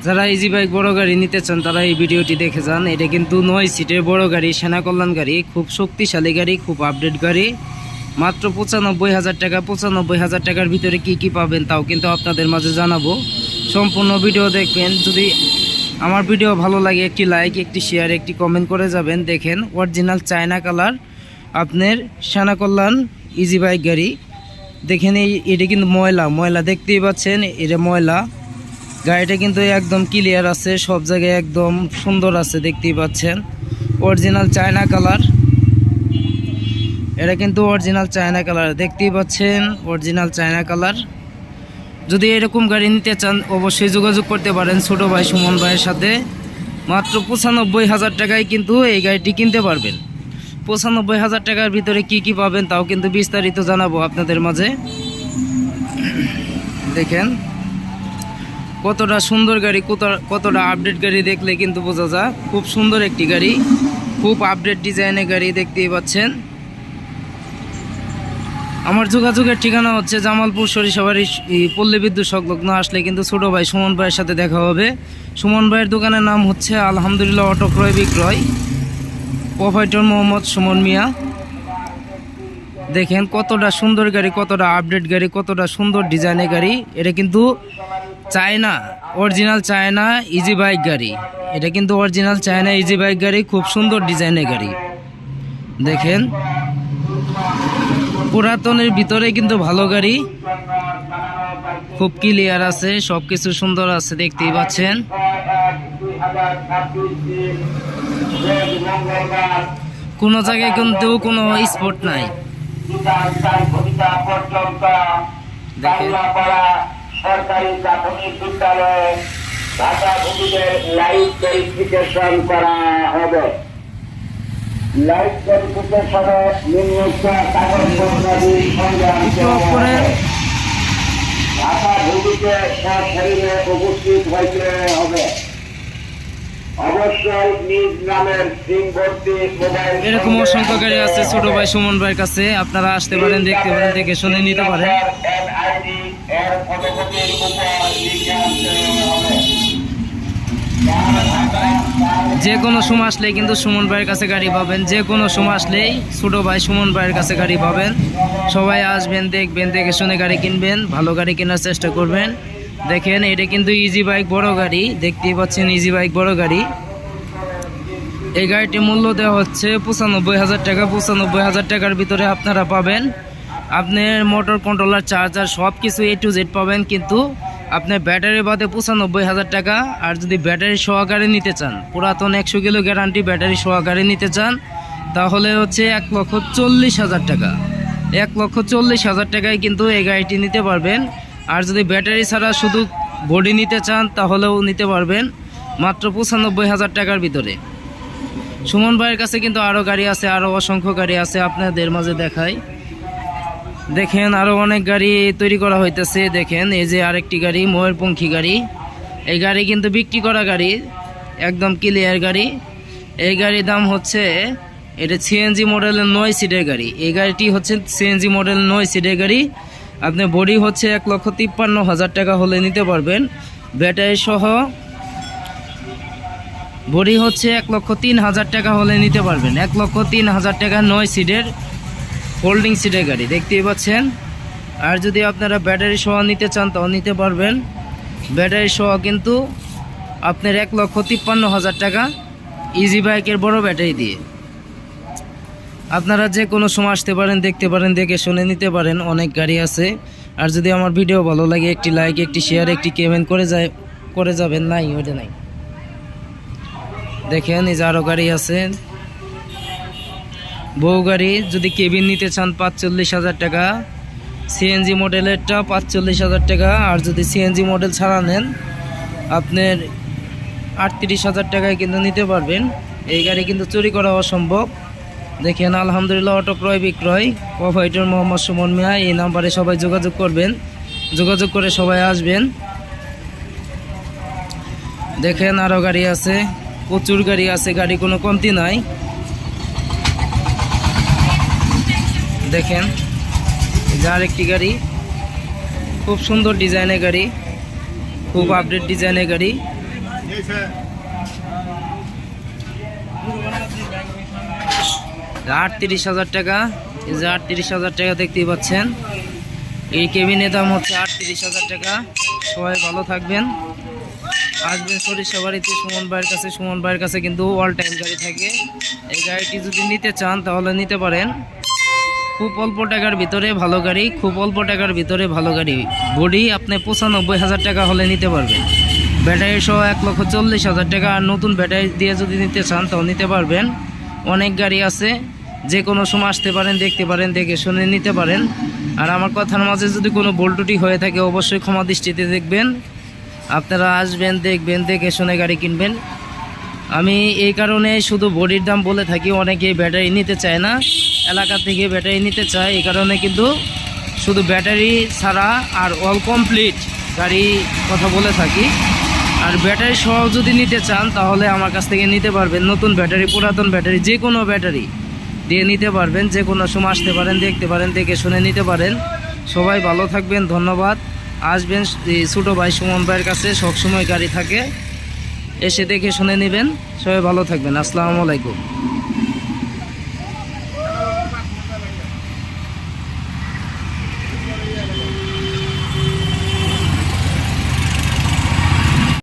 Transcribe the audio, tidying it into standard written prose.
যারা easy bike বড় গাড়ি নিতে চান তারা এই ভিডিওটি দেখে যান। এটা কিন্তু 9 সিটের বড় গাড়ি, সেনা কল্যাণ গাড়ি, খুব শক্তিশালী গাড়ি, খুব আপডেট গাড়ি। মাত্র 95,000 টাকা। 95,000 টাকার ভিতরে কি কি পাবেন তাও কিন্তু আপনাদের মাঝে জানাবো। সম্পূর্ণ ভিডিও দেখবেন। যদি আমার ভিডিও ভালো লাগে একটি লাইক, একটি শেয়ার, একটি কমেন্ট করে যাবেন। দেখেন অরিজিনাল চায়না কালার আপনার সেনা কল্যাণ ইজি বাইক গাড়ি। দেখেন এটা কিন্তু ময়লা দেখতেই পাচ্ছেন, এটা ময়লা। গাড়িটা কিন্তু একদম ক্লিয়ার আছে, সব জায়গায় একদম সুন্দর আছে, দেখতেই পাচ্ছেন। অরিজিনাল চায়না কালার, এটা কিন্তু অরিজিনাল চায়না কালার, দেখতেই পাচ্ছেন অরিজিনাল চায়না কালার। যদি এরকম গাড়ি নিতে চান অবশ্যই যোগাযোগ করতে পারেন ছোটো ভাই সুমন ভাইয়ের সাথে। মাত্র 95,000 টাকায় কিন্তু এই গাড়িটি কিনতে পারবেন। 95,000 টাকার ভিতরে কি কি পাবেন তাও কিন্তু বিস্তারিত জানাবো আপনাদের মাঝে। দেখেন কতটা সুন্দর গাড়ি, কতটা আপডেট গাড়ি, দেখলে কিন্তু বোঝা যায়। খুব সুন্দর একটি গাড়ি, খুব আপডেট ডিজাইনের গাড়ি, দেখতেই পাচ্ছেন। আমার যোগাযোগের ঠিকানা হচ্ছে জামালপুর সরিষাবাড়ি পল্লী বিদ্যুৎ সংলগ্ন। আসলে কিন্তু ছোটো ভাই সুমন ভাইয়ের সাথে দেখা হবে। সুমন ভাইয়ের দোকানের নাম হচ্ছে আলহামদুলিল্লাহ অটো ক্রয় বিক্রয়, প্রোপাইটর মোহাম্মদ সুমন মিয়া। দেখেন কতটা সুন্দর গাড়ি, কতটা আপডেট গাড়ি, কতটা সুন্দর ডিজাইনের গাড়ি। এটা কিন্তু China, original China easy bike গাড়ি। এটা কিন্তু অরিজিনাল চায়না ইজি বাইক গাড়ি, খুব সুন্দর ডিজাইনের গাড়ি। দেখেন পুরাতনের ভিতরে কিন্তু ভালো গাড়ি, খুব ক্লিয়ার আছে, সব কিছু সুন্দর আছে, দেখতেই পাচ্ছেন। কোনো জায়গায় কিন্তু কোনো স্পট নাই। দেখেন সরকারি প্রাথমিক বিদ্যালয়ে ভাষা ভূমিদের লাইভ ভেরিফিকেশন করা হবে। লাইভ ভেরিফিকেশনে নিম্নোক্ত কাগজপত্রাদি সঙ্গে আনতে হবে। ভাষা ভূমিতে সশরীরে উপস্থিত হইতে হবে। অবশ্যই নিজ নামের সিমভর্তি মোবাইল। এরকম অসংখ্য গাড়ি আছে ছোট ভাই সুমন ভাইয়ের কাছে, আপনারা আসতে পারেন, দেখতে পারেন, দেখে শুনে নিতে পারেন। যে কোনো সময় আসলেই কিন্তু সুমন ভাইয়ের কাছে গাড়ি পাবেন। যে কোনো সময় আসলেই ছোট ভাই সুমন ভাইয়ের কাছে গাড়ি পাবেন। সবাই আসবেন, দেখবেন, দেখে শুনে গাড়ি কিনবেন, ভালো গাড়ি কেনার চেষ্টা করবেন। দেখেন এটা কিন্তু ইজি বাইক বড় গাড়ি, দেখতেই পাচ্ছেন ইজি বাইক বড় গাড়ি। এই গাড়িটির মূল্য দেওয়া হচ্ছে 95,000 টাকা। 95,000 টাকার ভিতরে আপনারা পাবেন আপনার মোটর কন্ট্রোলার, চার্জার, সব কিছু A to Z পাবেন। কিন্তু আপনার ব্যাটারি বাদে 95,000 টাকা। আর যদি ব্যাটারি সহকারে নিতে চান, পুরাতন 100 কিলো গ্যারান্টি ব্যাটারি সহকারে নিতে চান, তাহলে হচ্ছে 1,40,000 টাকা। 1,40,000 টাকায় কিন্তু এই গাড়িটি নিতে পারবেন। আর যদি ব্যাটারি ছাড়া শুধু বডি নিতে চান তাহলেও নিতে পারবেন মাত্র 95,000 টাকার ভিতরে। সুমন ভাইয়ের কাছে কিন্তু আরও গাড়ি আছে, আরও অসংখ্য গাড়ি আছে, আপনাদের মাঝে দেখাই। দেখেন আরও অনেক গাড়ি তৈরি করা হইতেছে। দেখেন এই যে আরেকটি গাড়ি, ময়ূরপঙ্খী গাড়ি। এই গাড়ি কিন্তু বিক্রি করা গাড়ি, একদম ক্লিয়ার গাড়ি। এই গাড়ির দাম হচ্ছে, এটা সিএনজি মডেলের 9 সিটের গাড়ি। এই গাড়িটি হচ্ছে সিএনজি মডেল 9 সিটের গাড়ি। আপনার বডি হচ্ছে 1,53,000 টাকা হলে নিতে পারবেন। ব্যাটারি সহ বডি হচ্ছে 1,03,000 টাকা হলে নিতে পারবেন। 1,03,000 টাকা 9 সিটের ফোল্ডিং সিটের গাড়ি, দেখতেই পাচ্ছেন। আর যদি আপনারা ব্যাটারি সহ নিতে চান তাও নিতে পারবেন। ব্যাটারি সহ কিন্তু আপনার 1,53,000 টাকা ইজি বাইকের বড় ব্যাটারি দিয়ে। আপনারা যে কোনো সময় আসতে পারেন, দেখতে পারেন, দেখে শুনে নিতে পারেন। অনেক গাড়ি আছে। আর যদি আমার ভিডিও ভালো লাগে একটি লাইক, একটি শেয়ার, একটি কমেন্ট করে যাবেন। নাই ওইটা নাই। দেখেন এই যে আরও গাড়ি আছে, বউ গাড়ি। যদি কেবিন নিতে চান 45,000 টাকা। সিএনজি মডেলেরটা 45,000 টাকা। আর যদি সিএনজি মডেল ছাড়া নেন আপনার 38,000 টাকায় কিন্তু নিতে পারবেন। এই গাড়ি কিন্তু চুরি করা অসম্ভব। দেখেন আলহামদুলিল্লাহ অটো ক্রয় বিক্রয়, প্রোপাইটর মোহাম্মদ সুমন মিয়া। এই নাম্বারে সবাই যোগাযোগ করবেন, যোগাযোগ করে সবাই আসবেন। দেখেন আরও গাড়ি আছে, প্রচুর গাড়ি আছে, গাড়ি কোনো কমতি নাই। দেখেন এই যে আরেকটি গাড়ি, খুব সুন্দর ডিজাইনের গাড়ি, খুব আপডেট ডিজাইনের গাড়ি। $38,000 টাকা। এই যে 38,000 টাকা দেখতেই পাচ্ছেন, এই কেবিনের দাম হচ্ছে 38,000 টাকা। সবাই ভালো থাকবেন, আসবেন সরিষাবাড়িতে সুমন ভাইয়ের কাছে। সুমন ভাইয়ের কাছে কিন্তু অল টাইম গাড়ি থাকে। এই গাড়িটি যদি নিতে চান তাহলে নিতে পারেন। খুব অল্প টাকার ভিতরে ভালো গাড়ি, খুব অল্প টাকার ভিতরে ভালো গাড়ি। বডি আপনি 95,000 টাকা হলে নিতে পারবেন। ব্যাটারি সহ 1,40,000 টাকা। আর নতুন ব্যাটারি দিয়ে যদি নিতে চান তাও নিতে পারবেন। অনেক গাড়ি আছে, যে কোনো সময় আসতে পারেন, দেখতে পারেন, দেখে শুনে নিতে পারেন। আর আমার কথার মাঝে যদি কোনো ভুল ত্রুটি হয়ে থাকে অবশ্যই ক্ষমা দৃষ্টিতে দেখবেন। আপনারা আসবেন, দেখবেন, দেখে শুনে গাড়ি কিনবেন। আমি এই কারণে শুধু বডির দাম বলে থাকি, অনেকেই ব্যাটারি নিতে চায় না, এলাকা থেকে ব্যাটারি নিতে চায়। এই কারণে কিন্তু শুধু ব্যাটারি ছাড়া আর অল কমপ্লিট গাড়ি কথা বলে থাকি। আর ব্যাটারি সহ যদি নিতে চান তাহলে আমার কাছ থেকে নিতে পারবেন। নতুন ব্যাটারি, পুরাতন ব্যাটারি, যে কোনো ব্যাটারি দিয়ে নিতে পারবেন। যে কোনো সময় আসতে পারেন, দেখতে পারেন, দেখে শুনে নিতে পারেন। সবাই ভালো থাকবেন, ধন্যবাদ। আসবেন এই ছোটো ভাই সুমন ভাইয়ের কাছে, সবসময় গাড়ি থাকে, এসে দেখে শুনে নেবেন। সবাই ভালো থাকবেন, আসসালামু আলাইকুম।